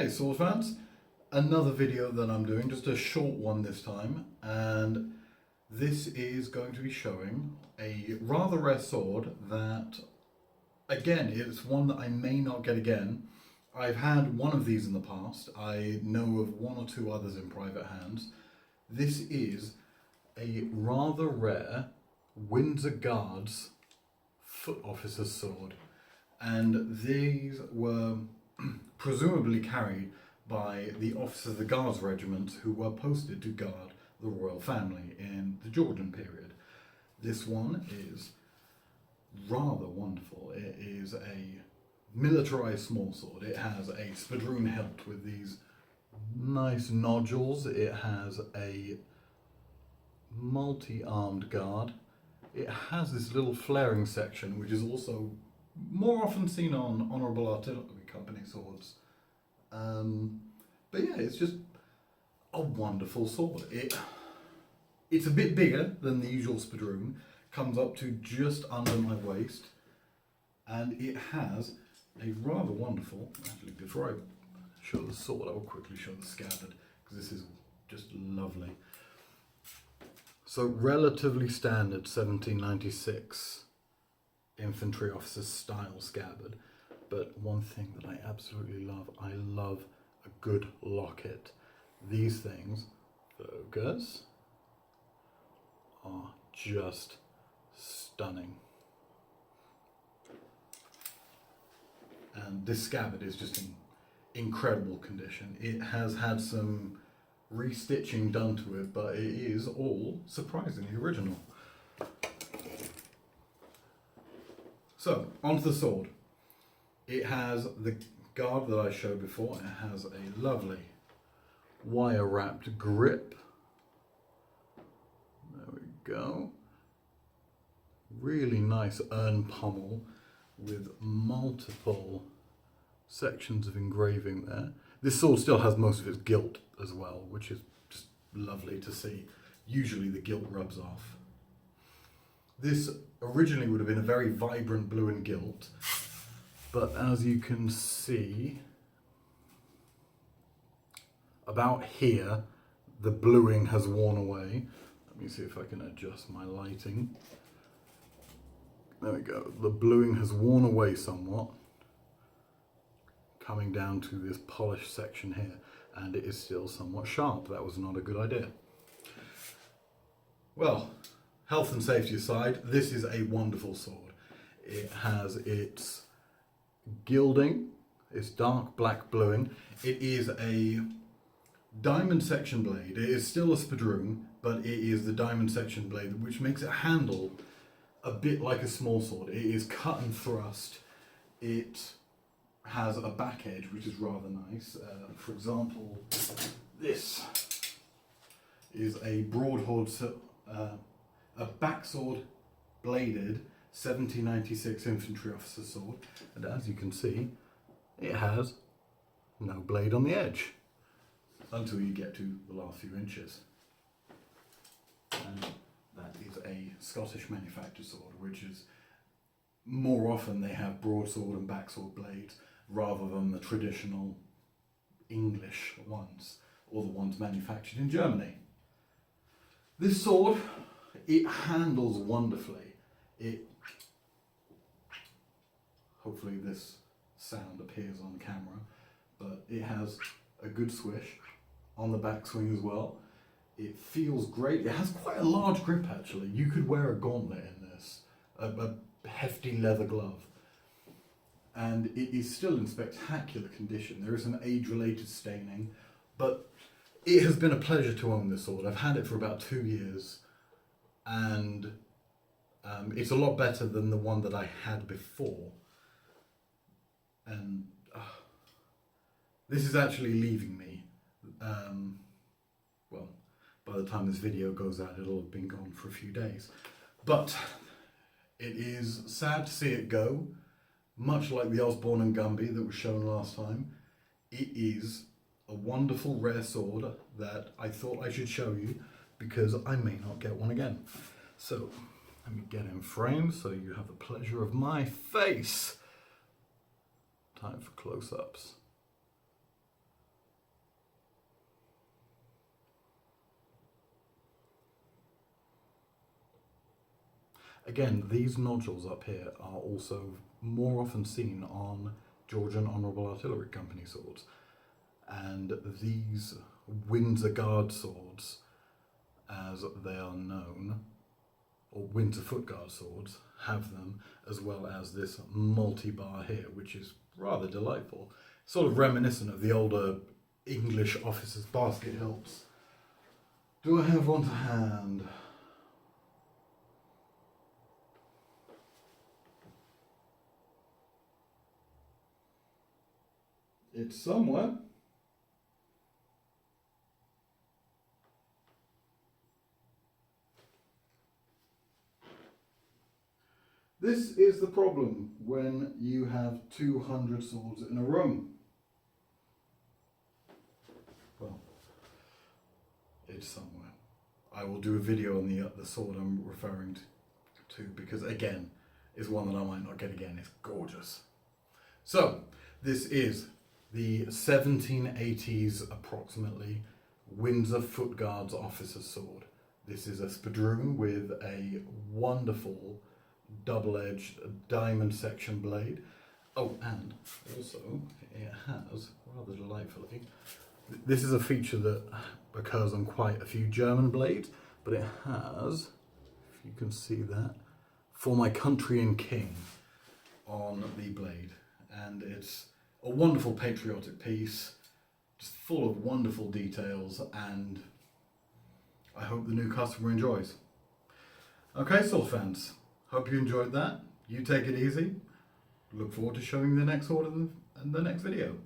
Hey sword fans, another video that I'm doing, just a short one this time, and this is going to be showing a rather rare sword that, again, it's one that I may not get again. I've had one of these in the past. I know of one or two others in private hands. This is a rather rare Windsor Guards foot officer's sword, and these were presumably carried by the officers of the Guards regiments who were posted to guard the royal family in the Georgian period. This one is rather wonderful. It is a militarized small sword. It has a Spadroon hilt with these nice nodules. It has a multi-armed guard. It has this little flaring section, which is also more often seen on Honourable Artillery Company swords. But yeah, it's just a wonderful sword. It's a bit bigger than the usual Spadroon, comes up to just under my waist, and it has a rather wonderful, actually before I show the sword, I will quickly show the scabbard, because this is just lovely. So relatively standard 1796 infantry officer's style scabbard, but one thing that I absolutely love, I love a good locket. These things, focus, are just stunning. And this scabbard is just in incredible condition. It has had some restitching done to it, but it is all surprisingly original. So, onto the sword. It has the guard that I showed before. It has a lovely wire-wrapped grip. There we go. Really nice urn pommel with multiple sections of engraving there. This sword still has most of its gilt as well, which is just lovely to see. Usually the gilt rubs off. This originally would have been a very vibrant blue and gilt, but as you can see, about here, the bluing has worn away. Let me see if I can adjust my lighting. There we go. The bluing has worn away somewhat, coming down to this polished section here, and it is still somewhat sharp. That was not a good idea. Well, health and safety aside, this is a wonderful sword. It has its gilding, its dark black bluing. It is a diamond section blade. It is still a Spadroon, but it is the diamond section blade, which makes it handle a bit like a small sword. It is cut and thrust. It has a back edge, which is rather nice. For example, this is a broadhord, a backsword bladed 1796 infantry officer sword, and as you can see, it has no blade on the edge until you get to the last few inches. And that is a Scottish manufactured sword, which is more often they have broadsword and backsword blades rather than the traditional English ones or the ones manufactured in Germany. This sword, it handles wonderfully. Hopefully this sound appears on camera, but it has a good swish on the backswing as well. It feels great. It has quite a large grip actually. You could wear a gauntlet in this, a hefty leather glove. And it is still in spectacular condition. There is an age-related staining, but it has been a pleasure to own this sword. I've had it for about 2 years, and it's a lot better than the one that I had before. And this is actually leaving me. Well, by the time this video goes out, it'll have been gone for a few days. But it is sad to see it go. Much like the Osborne and Gumby that was shown last time, it is a wonderful rare sword that I thought I should show you because I may not get one again. So let me get in frame so you have the pleasure of my face. Time for close-ups. Again, these nodules up here are also more often seen on Georgian Honourable Artillery Company swords. And these Windsor Guard swords, as they are known, or Windsor Foot Guard swords, have them, as well as this multi-bar here, which is rather delightful. Sort of reminiscent of the older English officers' basket hilts. Do I have one to hand? It's somewhere. This is the problem when you have 200 swords in a room. Well, it's somewhere. I will do a video on the sword I'm referring to because, again, is one that I might not get again. It's gorgeous. So, this is the 1780s approximately Windsor Foot Guards officer's sword. This is a Spadroon with a wonderful double-edged diamond section blade. Oh, and also it has, rather delightfully, this is a feature that occurs on quite a few German blades, but it has, if you can see that, "For My Country and King" on the blade. And it's a wonderful patriotic piece, just full of wonderful details, and I hope the new customer enjoys. Okay, sword fans, hope you enjoyed that. You take it easy. Look forward to showing the next sword in the next video.